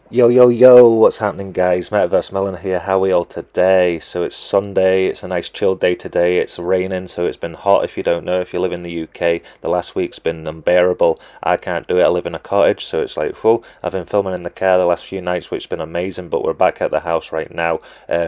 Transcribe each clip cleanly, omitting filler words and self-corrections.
Yo, yo, yo, what's happening, guys? Metaverse Melon here. How are we all today? So it's Sunday, it's a nice chill day today. It's raining, so it's been hot if you don't know. If you live in the UK, the last week's been unbearable. I can't do it. I live in a cottage, so it's like, whoa. I've been filming in the car the last few nights, which has been amazing, but we're back at the house right now,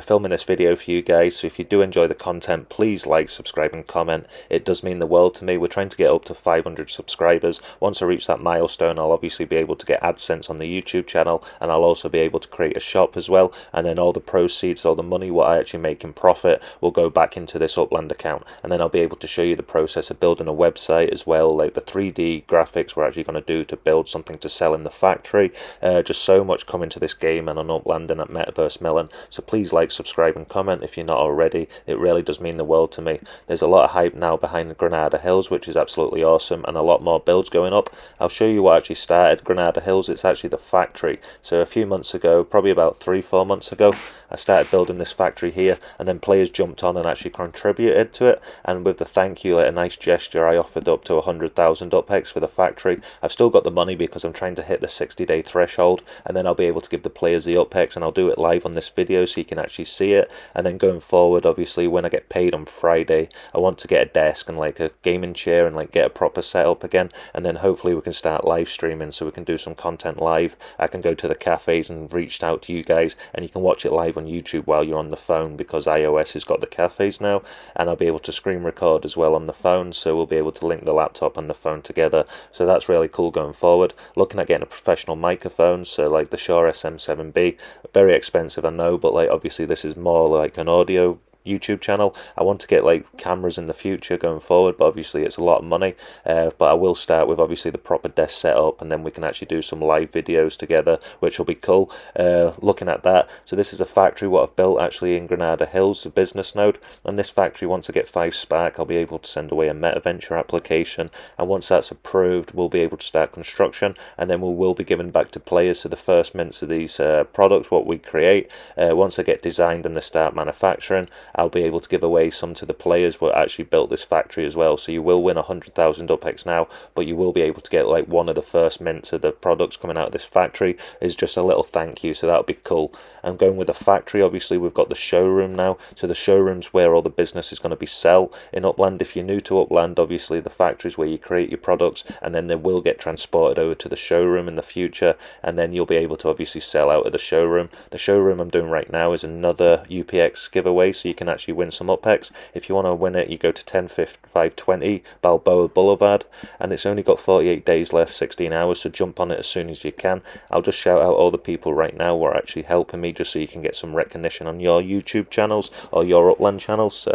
filming this video for you guys. So if you do enjoy the content, please like, subscribe, and comment. It does mean the world to me. We're trying to get up to 500 subscribers. Once I reach that milestone, I'll obviously be able to get AdSense on the YouTube channel, and I'll also be able to create a shop as well, and then all the proceeds, all the money what I actually make in profit will go back into this Upland account, and then I'll be able to show you the process of building a website as well, like the 3D graphics we're actually going to do to build something to sell in the factory. Just so much coming to this game and on Upland and at Metaverse Melon, so please like, subscribe, and comment if you're not already. It really does mean the world to me. There's a lot of hype now behind the Granada Hills, which is absolutely awesome, and a lot more builds going up. I'll show you what actually started Granada Hills. It's actually the factory. So a few months ago, probably about 3-4 months ago, I started building this factory here, and then players jumped on and actually contributed to it. And with the thank you, like a nice gesture, I offered up to 100,000 UPEX for the factory. I've still got the money because I'm trying to hit the 60-day threshold, and then I'll be able to give the players the UPEX, and I'll do it live on this video so you can actually see it. And then going forward, obviously, when I get paid on Friday, I want to get a desk and like a gaming chair and like get a proper setup again, and then hopefully we can start live streaming so we can do some content live. I can go to the cafes and reach out to you guys, and you can watch it live on YouTube while you're on the phone because iOS has got the cafes now, and I'll be able to screen record as well on the phone, so we'll be able to link the laptop and the phone together. So that's really cool going forward. Looking at getting a professional microphone, so like the Shure SM7B, very expensive I know, but like obviously this is more like an audio YouTube channel. I want to get like cameras in the future going forward, but obviously it's a lot of money. But I will start with obviously the proper desk setup, and then we can actually do some live videos together, which will be cool. Looking at that, so this is a factory what I've built actually in Granada Hills, the business node, and this factory, once I get 5 Spark, I'll be able to send away a MetaVenture application, and once that's approved, we'll be able to start construction, and then we will be giving back to players. So the first mints of these products, what we create, once they get designed and they start manufacturing, I'll be able to give away some to the players who actually built this factory as well. So you will win 100,000 UPEX now, but you will be able to get like one of the first mints of the products coming out of this factory is just a little thank you. So that'll be cool. And going with the factory, obviously we've got the showroom now. So the showroom's where all the business is going to be sell in Upland. If you're new to Upland, obviously the factory is where you create your products, and then they will get transported over to the showroom in the future, and then you'll be able to obviously sell out of the showroom. The showroom I'm doing right now is another UPX giveaway, so you can actually win some UPEX. If you want to win it, you go to 10520 Balboa Boulevard, and it's only got 48 days left, 16 hours, so jump on it as soon as you can. I'll just shout out all the people right now who are actually helping me, just so you can get some recognition on your YouTube channels or your Upland channels.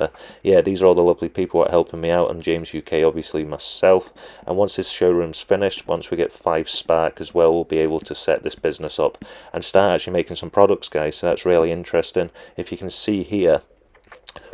Yeah, these are all the lovely people who are helping me out, and James UK, obviously myself. And once this showroom's finished, once we get 5 Spark as well, we'll be able to set this business up and start actually making some products, guys. So that's really interesting. If you can see here,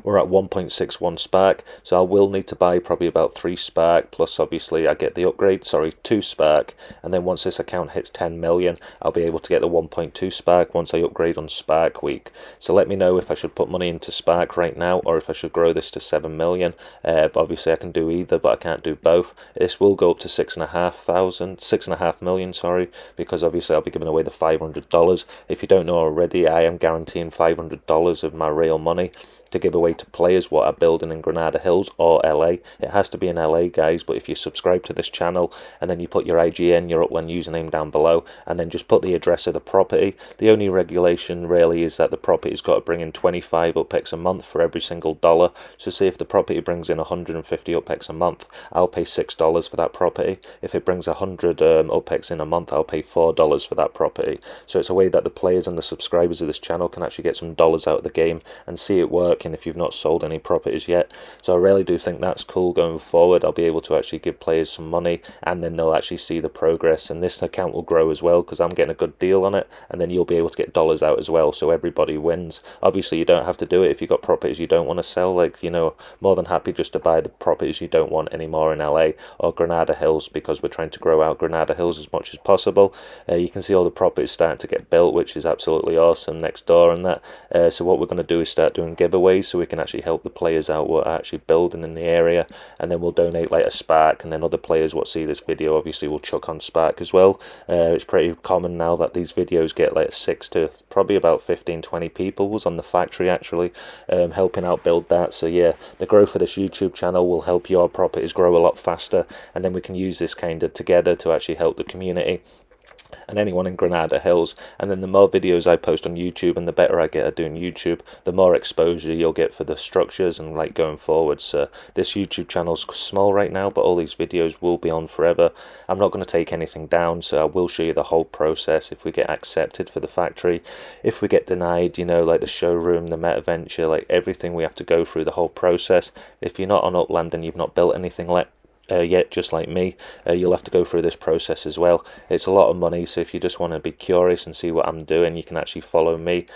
we're at 1.61 Spark, so I will need to buy probably about 3 Spark, plus obviously I get the upgrade, 2 Spark, and then once this account hits 10 million, I'll be able to get the 1.2 Spark once I upgrade on Spark Week. So let me know if I should put money into Spark right now, or if I should grow this to 7 million. But obviously I can do either, but I can't do both. This will go up to 6.5 million, sorry, because obviously I'll be giving away the $500. If you don't know already, I am guaranteeing $500 of my real money to give away to players what are building in Granada Hills or LA. It has to be in LA, guys, but if you subscribe to this channel and then you put your IGN, your Upland username down below, and then just put the address of the property, the only regulation really is that the property's got to bring in 25 UPEX a month for every single dollar. So say if the property brings in 150 UPEX a month, I'll pay $6 for that property. If it brings 100 UPEX in a month, I'll pay $4 for that property. So it's a way that the players and the subscribers of this channel can actually get some dollars out of the game and see it work, and if you've not sold any properties yet. So I really do think that's cool going forward. I'll be able to actually give players some money, and then they'll actually see the progress, and this account will grow as well because I'm getting a good deal on it, and then you'll be able to get dollars out as well, so everybody wins. Obviously you don't have to do it if you've got properties you don't want to sell, like, you know, more than happy just to buy the properties you don't want anymore in LA or Granada Hills, because we're trying to grow out Granada Hills as much as possible. You can see all the properties starting to get built, which is absolutely awesome next door and that. So what we're going to do is start doing giveaways, so we can actually help the players out what are actually building in the area, and then we'll donate like a Spark, and then other players what see this video obviously will chuck on Spark as well. It's pretty common now that these videos get like 6 to probably about 15-20 people was on the factory actually helping out build that. So yeah, the growth of this YouTube channel will help your properties grow a lot faster, and then we can use this kind of together to actually help the community and anyone in Granada Hills. And then the more videos I post on YouTube and the better I get at doing YouTube, the more exposure you'll get for the structures and like going forward. So this YouTube channel's small right now, but all these videos will be on forever. I'm not going to take anything down, so I will show you the whole process if we get accepted for the factory. If we get denied, you know, like the showroom, the meta venture, like everything we have to go through the whole process. If you're not on Upland and you've not built anything yet, just like me, you'll have to go through this process as well. It's a lot of money, so if you just want to be curious and see what I'm doing, you can actually follow me,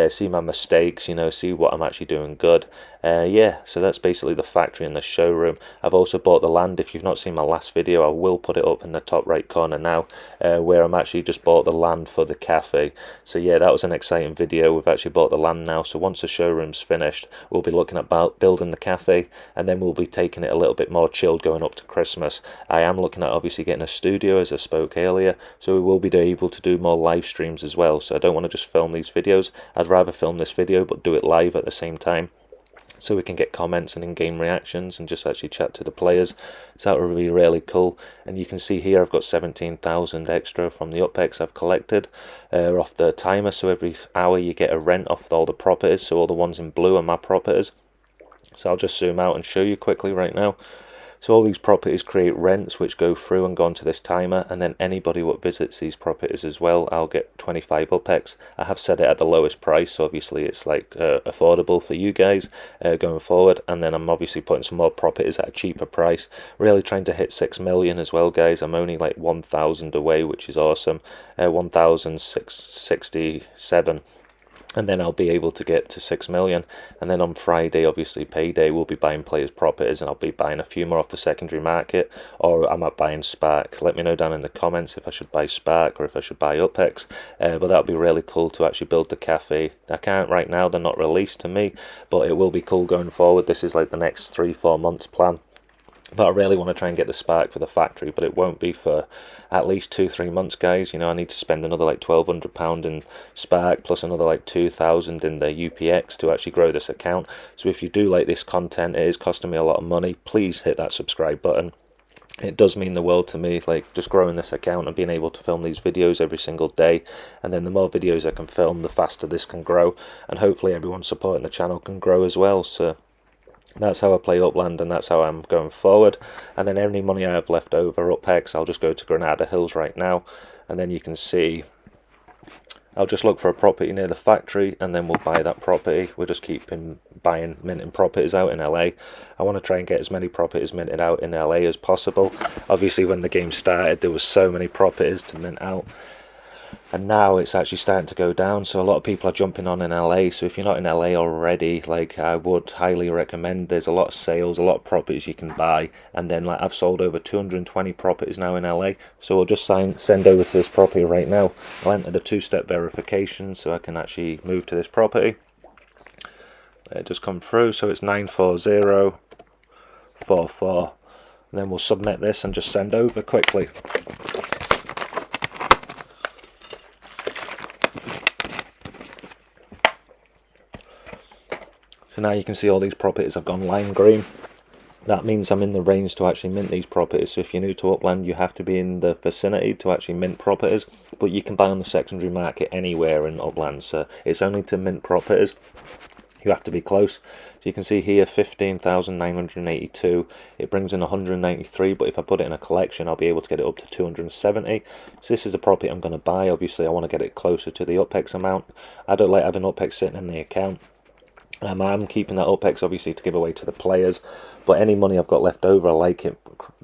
see my mistakes, you know, see what I'm actually doing good. Yeah, so that's basically the factory and the showroom. I've also bought the land. If you've not seen my last video, I will put it up in the top right corner now, where I'm actually just bought the land for the cafe. So yeah, that was an exciting video. We've actually bought the land now, so once the showroom's finished, we'll be looking at building the cafe, and then we'll be taking it a little bit more chilled going up to Christmas. I am looking at obviously getting a studio, as I spoke earlier, so we will be able to do more live streams as well. So I don't want to just film these videos. I'd rather film this video but do it live at the same time, so we can get comments and in-game reactions and just actually chat to the players. So that would be really cool. And you can see here I've got 17,000 extra from the UPEX I've collected off the timer. So every hour you get a rent off all the properties, so all the ones in blue are my properties. So I'll just zoom out and show you quickly right now. So all these properties create rents which go through and go onto this timer, and then anybody what visits these properties as well, I'll get 25 UPEX. I have set it at the lowest price, so obviously it's like affordable for you guys going forward. And then I'm obviously putting some more properties at a cheaper price, really trying to hit 6 million as well, guys. I'm only like 1,000 away, which is awesome. 1,667. And then I'll be able to get to 6 million. And then on Friday, obviously payday, we'll be buying players' properties, and I'll be buying a few more off the secondary market, or I might buying Spark. Let me know down in the comments if I should buy Spark or if I should buy UPEX. But that would be really cool to actually build the cafe. I can't right now, they're not released to me, but it will be cool going forward. This is like the next 3-4 months plan. But I really want to try and get the Spark for the factory, but it won't be for at least 2-3 months, guys. You know, I need to spend another like £1,200 in Spark, plus another like 2,000 in the UPX to actually grow this account. So if you do like this content, it is costing me a lot of money, please hit that subscribe button. It does mean the world to me, like just growing this account and being able to film these videos every single day. And then the more videos I can film, the faster this can grow, and hopefully everyone supporting the channel can grow as well. So that's how I play Upland, and that's how I'm going forward. And then any money I have left over UPEX, I'll just go to Granada Hills right now, and then you can see I'll just look for a property near the factory, and then we'll buy that property. We'll just keep buying, minting properties out in LA. I want to try and get as many properties minted out in LA as possible. Obviously when the game started there was so many properties to mint out, and now it's actually starting to go down, so a lot of people are jumping on in LA. So if you're not in LA already, like, I would highly recommend. There's a lot of sales, a lot of properties you can buy, and then like I've sold over 220 properties now in LA. So we'll just send over to this property right now. I'll enter the 2-step verification so I can actually move to this property. It just come through, so it's 94044, and then we'll submit this and just send over quickly. So now you can see all these properties have gone lime green. That means I'm in the range to actually mint these properties. So if you're new to Upland, you have to be in the vicinity to actually mint properties. But you can buy on the secondary market anywhere in Upland. So it's only to mint properties you have to be close. So you can see here 15,982. It brings in 193, but if I put it in a collection, I'll be able to get it up to 270. So this is a property I'm going to buy. Obviously, I want to get it closer to the UPEX amount. I don't like having UPEX sitting in the account. I'm keeping that UPEX obviously to give away to the players, But any money I've got left over, I like it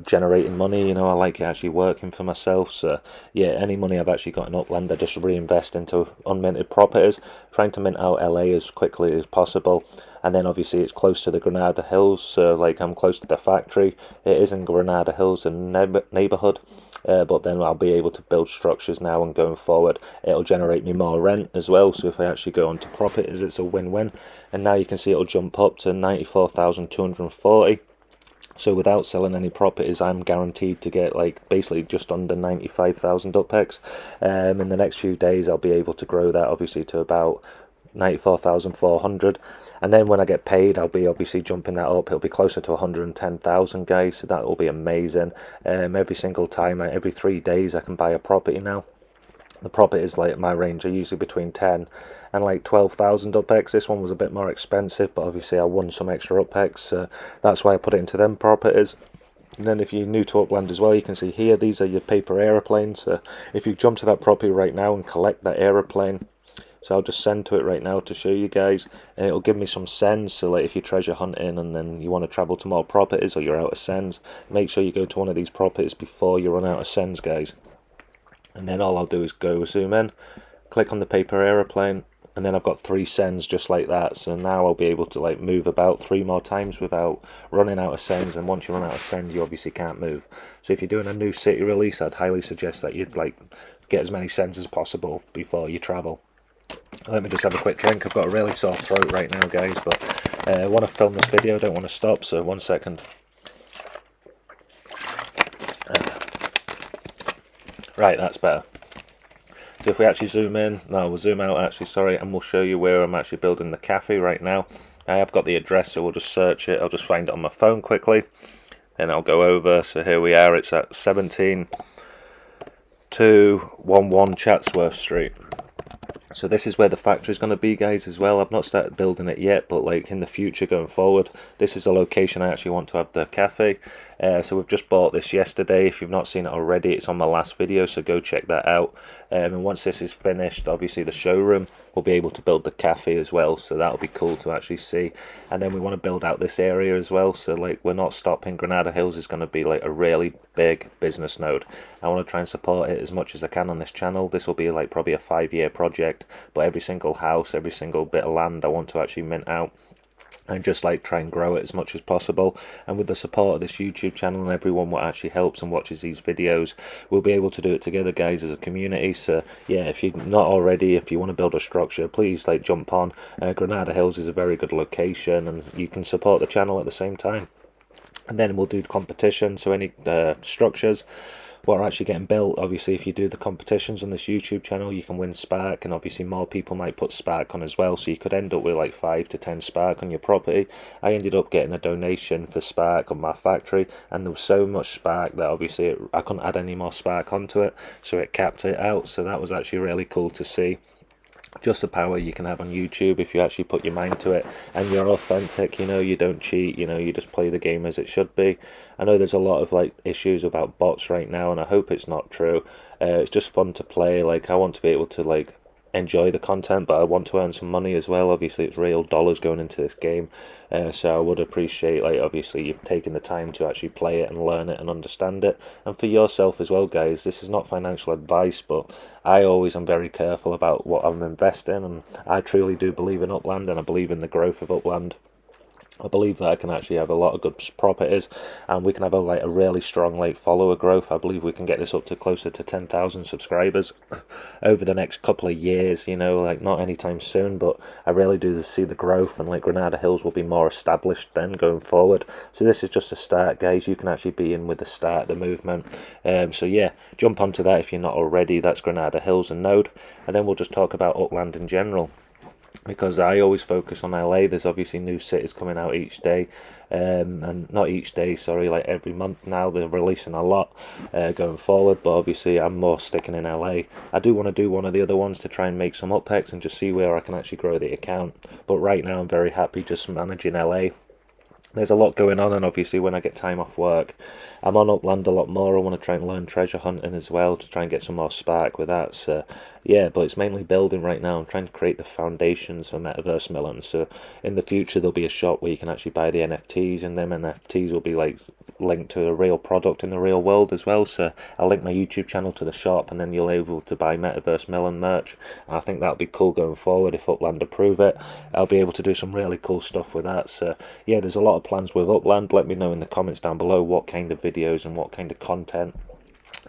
generating money, you know, I like it actually working for myself. So yeah, any money I've actually got in Upland, I just reinvest into unminted properties, trying to mint out LA as quickly as possible. And then obviously it's close to the Granada Hills, so like I'm close to the factory. It is in Granada Hills in neighbourhood. But then I'll be able to build structures now, and going forward it'll generate me more rent as well. So if I actually go onto properties, it's a win-win. And now you can see it'll jump up to 94,240. So without selling any properties, I'm guaranteed to get like basically just under 95,000 UPEX. In the next few days I'll be able to grow that obviously to about 94,400, and then when I get paid I'll be obviously jumping that up. It'll be closer to 110,000, guys, so that will be amazing. Every single time, every 3 days I can buy a property now. The properties like my range are usually between 10 and like 12,000 UPEX. This one was a bit more expensive, but obviously I won some extra UPEX, that's why I put it into them properties. And then if you're new to Upland as well, you can see here, these are your paper aeroplanes. If you jump to that property right now and collect that aeroplane, so I'll just send to it right now to show you guys, and it'll give me some sends. So like if you're treasure hunting and then you want to travel to more properties, or you're out of sends, make sure you go to one of these properties before you run out of sends, guys. And then all I'll do is go zoom in, click on the paper aeroplane, and then I've got 3 sends just like that. So now I'll be able to like move about 3 more times without running out of sends. And once you run out of sends, you obviously can't move. So if you're doing a new city release, I'd highly suggest that you'd like get as many sends as possible before you travel. Let me just have a quick drink. I've got a really sore throat right now, guys, but I want to film this video, don't want to stop, so 1 second. Right, that's better. So if we actually zoom in, no, we'll zoom out actually, sorry, and we'll show you where I'm actually building the cafe right now. I have got the address, so we'll just search it. I'll just find it on my phone quickly, and I'll go over. So here we are, it's at 17211 Chatsworth Street. So this is where the factory is going to be, guys, as well. I've not started building it yet, but like in the future going forward, this is the location I actually want to have the cafe. So we've just bought this yesterday. If you've not seen it already, it's on my last video, so go check that out. And once this is finished, obviously the showroom will be able to build the cafe as well, so that'll be cool to actually see. And then we want to build out this area as well, so like we're not stopping. Granada Hills is going to be like a really big business node. I want to try and support it as much as I can on this channel. This will be like probably a 5-year project, but every single house, every single bit of land I want to actually mint out, and just like try and grow it as much as possible. And with the support of this YouTube channel and everyone what actually helps and watches these videos, we'll be able to do it together, guys, as a community. So yeah, if you're not already, if you want to build a structure, please like jump on. Granada Hills is a very good location, and you can support the channel at the same time. And then we'll do competition, so any structures what are actually getting built. Obviously, if you do the competitions on this YouTube channel, you can win Spark, and obviously more people might put Spark on as well, so you could end up with like 5 to 10 Spark on your property. I ended up getting a donation for Spark on my factory, and there was so much Spark that obviously I couldn't add any more Spark onto it, so it capped it out. So that was actually really cool to see. Just the power you can have on YouTube if you actually put your mind to it and you're authentic, you know, you don't cheat, you know, you just play the game as it should be. I know there's a lot of like issues about bots right now, and I hope it's not true. It's just fun to play. Like I want to be able to like enjoy the content, but I want to earn some money as well. Obviously it's real dollars going into this game, so I would appreciate like obviously you've taken the time to actually play it and learn it and understand it. And for yourself as well, guys, this is not financial advice, but I always am very careful about what I'm investing, and I truly do believe in Upland, and I believe in the growth of Upland. I believe that I can actually have a lot of good properties, and we can have a really strong like follower growth. I believe we can get this up to closer to 10,000 subscribers over the next couple of years, you know, like not anytime soon, but I really do see the growth, and like Granada Hills will be more established then going forward. So this is just a start, guys. You can actually be in with the start of the movement. So yeah, jump onto that if you're not already. That's Granada Hills and Node, and then we'll just talk about Upland in general, because I always focus on LA. There's obviously new cities coming out each day, and not each day, sorry, like every month now. They're releasing a lot going forward, but obviously I'm more sticking in LA. I do want to do one of the other ones to try and make some UPEX and just see where I can actually grow the account, but right now I'm very happy just managing LA. There's a lot going on, and obviously when I get time off work, I'm on Upland a lot more. I want to try and learn treasure hunting as well to try and get some more Spark with that. So yeah, but it's mainly building right now. I'm trying to create the foundations for Metaverse Melon. So in the future, there'll be a shop where you can actually buy the NFTs, and them NFTs will be like linked to a real product in the real world as well. So I'll link my YouTube channel to the shop, and then you'll be able to buy Metaverse Melon merch. And I think that'll be cool going forward if Upland approve it. I'll be able to do some really cool stuff with that. So yeah, there's a lot of plans with Upland. Let me know in the comments down below what kind of videos and what kind of content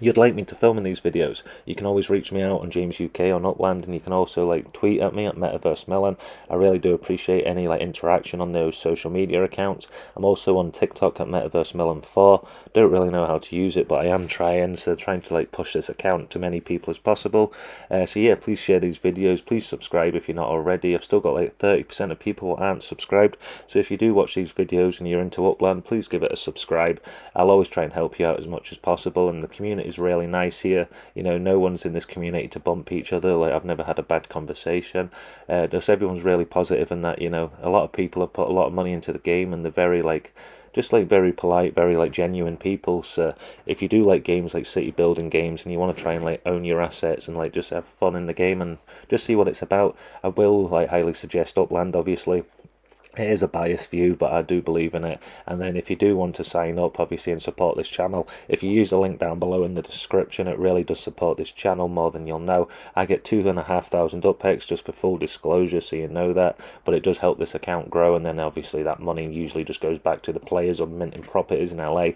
you'd like me to film in these videos. You can always reach me out on James UK on Upland, and you can also like tweet at me at Metaverse Melon. I really do appreciate any like interaction on those social media accounts. I'm also on TikTok at Metaverse Melon 4. Don't really know how to use it, but I am trying to like push this account to many people as possible. So yeah, please share these videos. Please subscribe if you're not already. I've still got like 30% of people who aren't subscribed. So if you do watch these videos and you're into Upland, please give it a subscribe. I'll always try and help you out as much as possible, and the community is really nice here. You know, no one's in this community to bump each other. Like, I've never had a bad conversation. Just everyone's really positive, and that, you know, a lot of people have put a lot of money into the game, and they're very like just like very polite, very like genuine people. So if you do like games like city building games and you want to try and like own your assets and like just have fun in the game and just see what it's about, I will like highly suggest Upland. Obviously it is a biased view, but I do believe in it. And then if you do want to sign up, obviously, and support this channel, if you use the link down below in the description, it really does support this channel more than you'll know. I get 2,500 UPEX, just for full disclosure, so you know that. But it does help this account grow, and then obviously that money usually just goes back to the players of minting properties in LA.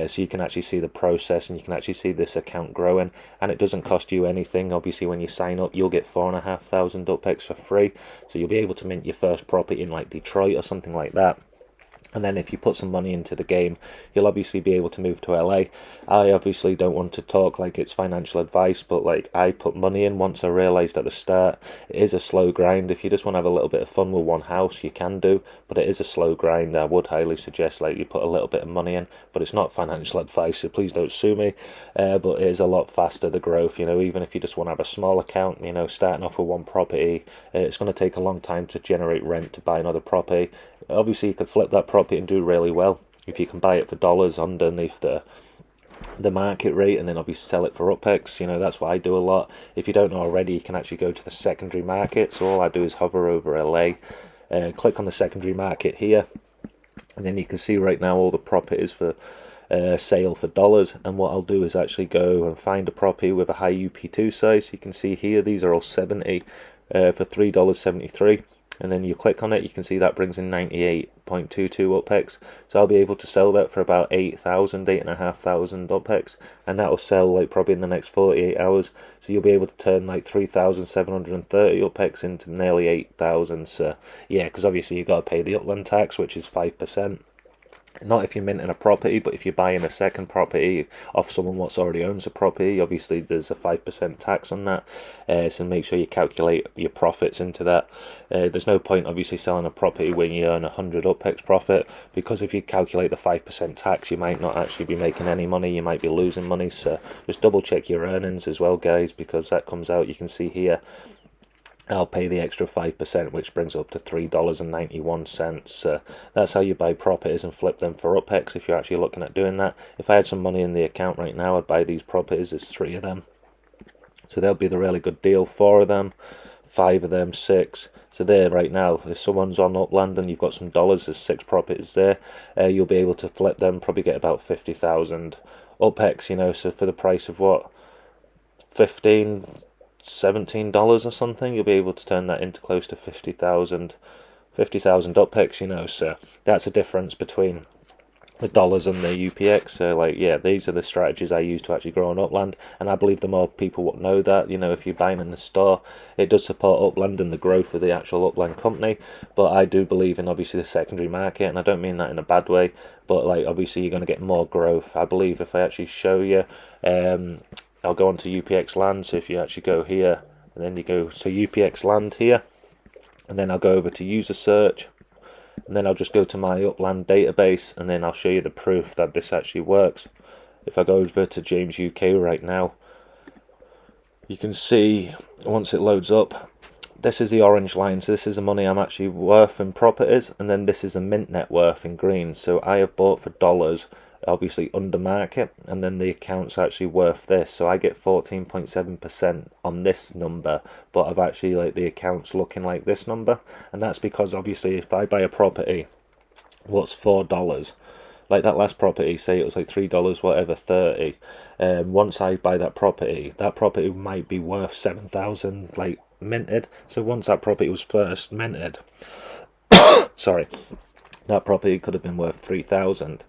So you can actually see the process, and you can actually see this account growing, and it doesn't cost you anything. Obviously, when you sign up, you'll get 4,500 UPEX for free, so you'll be able to mint your first property in like Detroit or something like that. And then if you put some money into the game, you'll obviously be able to move to LA. I obviously don't want to talk like it's financial advice, but like I put money in once I realised at the start it is a slow grind. If you just want to have a little bit of fun with one house, you can do, but it is a slow grind. I would highly suggest like you put a little bit of money in, but it's not financial advice, so please don't sue me. But it is a lot faster, the growth, you know. Even if you just want to have a small account, you know, starting off with one property, it's going to take a long time to generate rent to buy another property. Obviously you could flip that property and do really well if you can buy it for dollars underneath the market rate, and then obviously sell it for UPEX. You know, that's what I do a lot. If you don't know already, you can actually go to the secondary market. So all I do is hover over LA, click on the secondary market here, and then you can see right now all the properties for sale for dollars. And what I'll do is actually go and find a property with a high UP2 size. You can see here these are all 70 for $3.73. And then you click on it, you can see that brings in 98.22 UPEX. So I'll be able to sell that for about 8,500 UPEX, and that will sell like probably in the next 48 hours. So you'll be able to turn like 3,730 UPEX into nearly 8,000. So yeah, because obviously you've got to pay the Upland tax, which is 5%. Not if you're minting a property, but if you're buying a second property off someone what already owns a property, obviously there's a 5% tax on that. So make sure you calculate your profits into that. There's no point obviously selling a property when you earn 100 UPEX profit, because if you calculate the 5% tax, you might not actually be making any money, you might be losing money. So just double check your earnings as well, guys, because that comes out. You can see here I'll pay the extra 5%, which brings up to $3.91. That's how you buy properties and flip them for UPEX if you're actually looking at doing that. If I had some money in the account right now, I'd buy these properties. There's 3 of them, so they'll be the really good deal. 4 of them, 5 of them, 6. So there right now, if someone's on Upland and you've got some dollars, there's 6 properties there. You'll be able to flip them, probably get about 50,000 UPEX, you know. So for the price of what, $17 or something, you'll be able to turn that into close to 50,000 UPEX, you know. So that's a difference between the dollars and the UPX. So like, yeah, these are the strategies I use to actually grow on Upland, and I believe the more people know that, you know, if you're buying in the store, it does support Upland and the growth of the actual Upland company. But I do believe in obviously the secondary market, and I don't mean that in a bad way, but like obviously you're going to get more growth. I believe if I actually show you, I'll go on to UPX land. So if you actually go here, and then you go to UPX land here, and then I'll go over to user search, and then I'll just go to my Upland database, and then I'll show you the proof that this actually works. If I go over to James UK right now, you can see once it loads up, this is the orange line, so this is the money I'm actually worth in properties, and then this is the mint net worth in green. So I have bought for dollars obviously under market, and then the account's actually worth this. So I get 14.7% on this number, but I've actually like the account's looking like this number, and that's because obviously if I buy a property, what's $4? Like that last property, say it was like $3, whatever, 30. Once I buy that property might be worth 7,000, like minted. So once that property was first minted, sorry, that property could have been worth 3,000.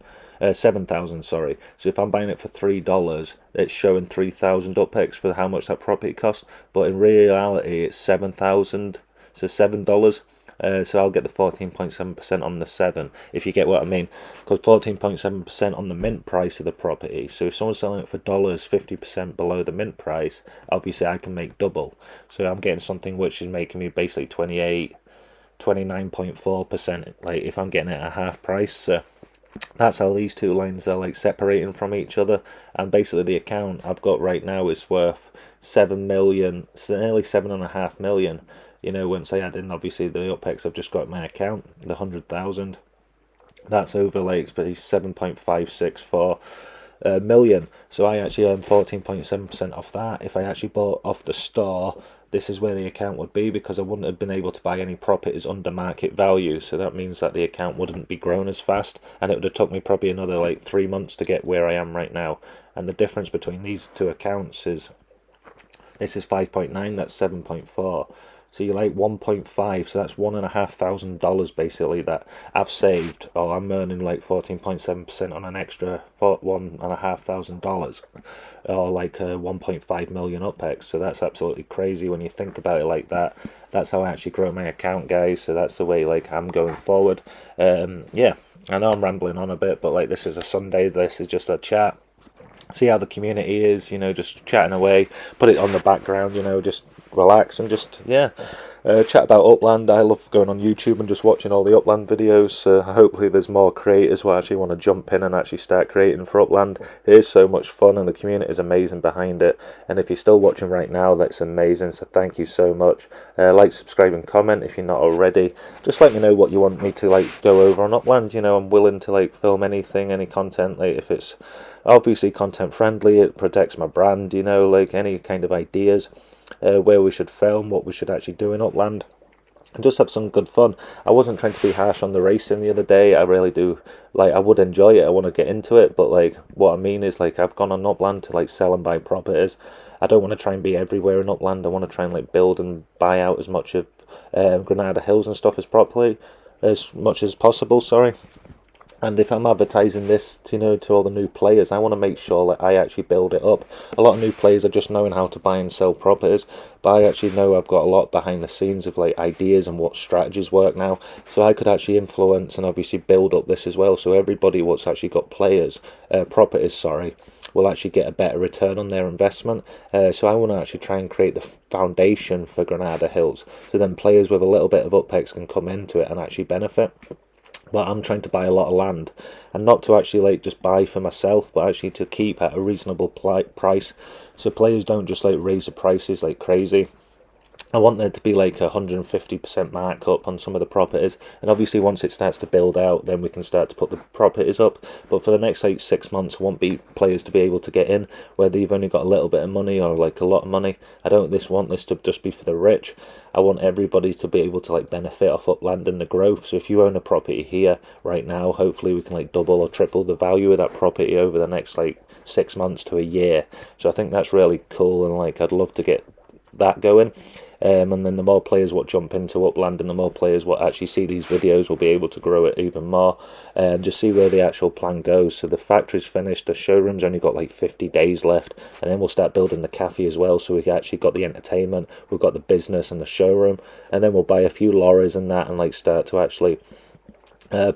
7,000, sorry. So if I'm buying it for $3, it's showing 3,000 UPEX for how much that property cost, but in reality it's 7,000, so $7. So I'll get the 14.7% on the 7, if you get what I mean, because 14.7% on the mint price of the property. So if someone's selling it for dollars, 50% below the mint price, obviously I can make double. So I'm getting something which is making me basically 29.4%, like if I'm getting it at half price. So that's how these two lines are like separating from each other. And basically the account I've got right now is worth 7 million, so nearly 7.5 million. You know, once I add in obviously the UPEX I've just got in my account, the 100,000, that's over like 7.564 million. So I actually earn 14.7% off that. If I actually bought off the store, this is where the account would be, because I wouldn't have been able to buy any properties under market value. So that means that the account wouldn't be grown as fast, and it would have took me probably another like 3 months to get where I am right now. And the difference between these two accounts is, this is 5.9, that's 7.4. So you're like 1.5, so that's $1,500 basically that I've saved, or I'm earning like 14.7% on an extra $1,500, or like 1.5 million UPEX. So that's absolutely crazy when you think about it like that. That's how I actually grow my account, guys. So that's the way like I'm going forward. Yeah, I know I'm rambling on a bit, but like this is a Sunday, this is just a chat. See how the community is, you know, just chatting away, put it on the background, you know, just relax and just, yeah, chat about Upland. I love going on YouTube and just watching all the Upland videos. Hopefully there's more creators who actually want to jump in and actually start creating for Upland. It is so much fun and the community is amazing behind it. And if you're still watching right now, that's amazing, so thank you so much. Like, subscribe and comment if you're not already. Just let me know what you want me to like go over on Upland. You know, I'm willing to like film anything, any content, like if it's obviously content friendly, it protects my brand, you know, like any kind of ideas, where we should film, what we should actually do in Upland, and just have some good fun. I wasn't trying to be harsh on the racing the other day. I really do, like, I would enjoy it, I want to get into it, but like what I mean is like I've gone on Upland to like sell and buy properties. I don't want to try and be everywhere in Upland. I want to try and like build and buy out as much of Granada Hills and stuff as much as possible, sorry. And if I'm advertising this, you know, to all the new players, I want to make sure that I actually build it up. A lot of new players are just knowing how to buy and sell properties, but I actually know I've got a lot behind the scenes of like ideas and what strategies work now. So I could actually influence and obviously build up this as well. So everybody what's actually got properties, sorry, will actually get a better return on their investment. So I want to actually try and create the foundation for Granada Hills, so then players with a little bit of UPEX can come into it and actually benefit. But I'm trying to buy a lot of land, and not to actually like just buy for myself, but actually to keep at a reasonable price, so players don't just like raise the prices like crazy. I want there to be like 150% markup on some of the properties, and obviously once it starts to build out, then we can start to put the properties up. But for the next like 6 months, I want players to be able to get in, whether you've only got a little bit of money or like a lot of money. I don't want this to just be for the rich. I want everybody to be able to like benefit off Upland and the growth. So if you own a property here right now, hopefully we can like double or triple the value of that property over the next like 6 months to a year. So I think that's really cool, and like I'd love to get that going. And then the more players what jump into Upland and the more players what actually see these videos will be able to grow it even more, and just see where the actual plan goes. So the factory's finished, the showroom's only got like 50 days left, and then we'll start building the cafe as well. So we actually got the entertainment, we've got the business and the showroom, and then we'll buy a few lorries and that, and like start to actually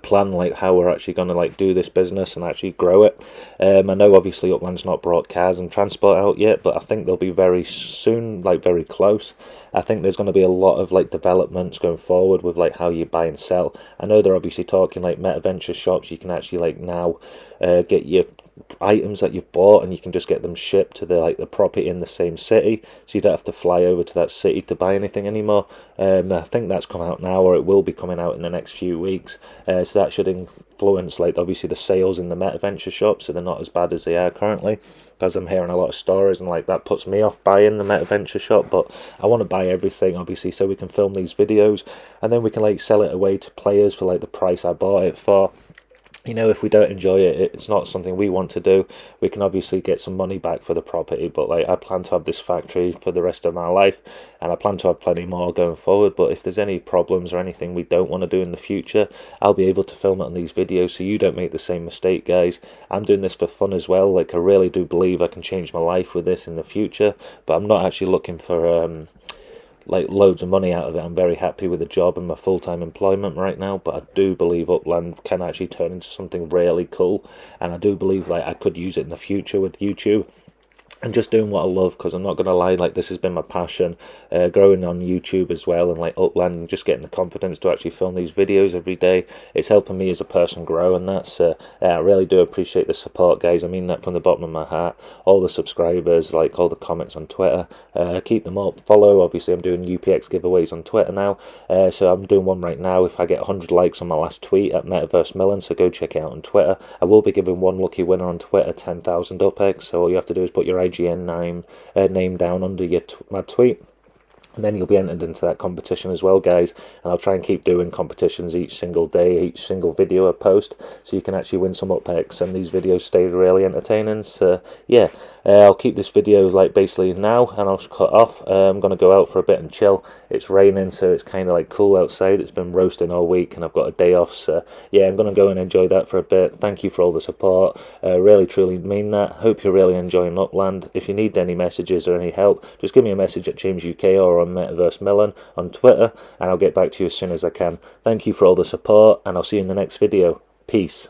plan like how we're actually going to like do this business and actually grow it. I know obviously Upland's not brought cars and transport out yet, but I think they'll be very soon, like very close. I think there's going to be a lot of like developments going forward with like how you buy and sell. I know they're obviously talking like meta venture shops. You can actually like now get your items that you've bought, and you can just get them shipped to the property in the same city, so you don't have to fly over to that city to buy anything anymore. I think that's come out now, or it will be coming out in the next few weeks. So that should influence obviously the sales in the MetaVenture shop, so they're not as bad as they are currently, because I'm hearing a lot of stories, and that puts me off buying the MetaVenture shop. But I want to buy everything obviously, so we can film these videos, and then we can sell it away to players for the price I bought it for. If we don't enjoy it, it's not something we want to do. We can obviously get some money back for the property, but I plan to have this factory for the rest of my life, and I plan to have plenty more going forward. But if there's any problems or anything we don't want to do in the future, I'll be able to film it on these videos, so you don't make the same mistake, guys. I'm doing this for fun as well. I really do believe I can change my life with this in the future, but I'm not actually looking for loads of money out of it. I'm very happy with the job and my full-time employment right now, but I do believe Upland can actually turn into something really cool, and I do believe I could use it in the future with YouTube and just doing what I love, because I'm not going to lie, this has been my passion, growing on YouTube as well, and Upland, and just getting the confidence to actually film these videos every day. It's helping me as a person grow, and I really do appreciate the support, guys. I mean that from the bottom of my heart. All the subscribers, all the comments on Twitter, keep them up. Follow, obviously I'm doing UPX giveaways on Twitter now, so I'm doing one right now if I get 100 likes on my last tweet at Metaverse Millen, so go check it out on Twitter. I will be giving one lucky winner on Twitter 10,000 UPX, so all you have to do is put your IGN name down under my tweet, and then you'll be entered into that competition as well, guys. And I'll try and keep doing competitions each single day, each single video I post, so you can actually win some UPX, and these videos stay really entertaining. So yeah, I'll keep this video basically now, and I'll cut off. I'm going to go out for a bit and chill. It's raining, so it's kind of cool outside. It's been roasting all week, and I've got a day off, so yeah, I'm going to go and enjoy that for a bit. Thank you for all the support. Really truly mean that. Hope you're really enjoying Upland. If you need any messages or any help, just give me a message at James UK or on Metaverse Millen on Twitter, and I'll get back to you as soon as I can. Thank you for all the support, and I'll see you in the next video. Peace.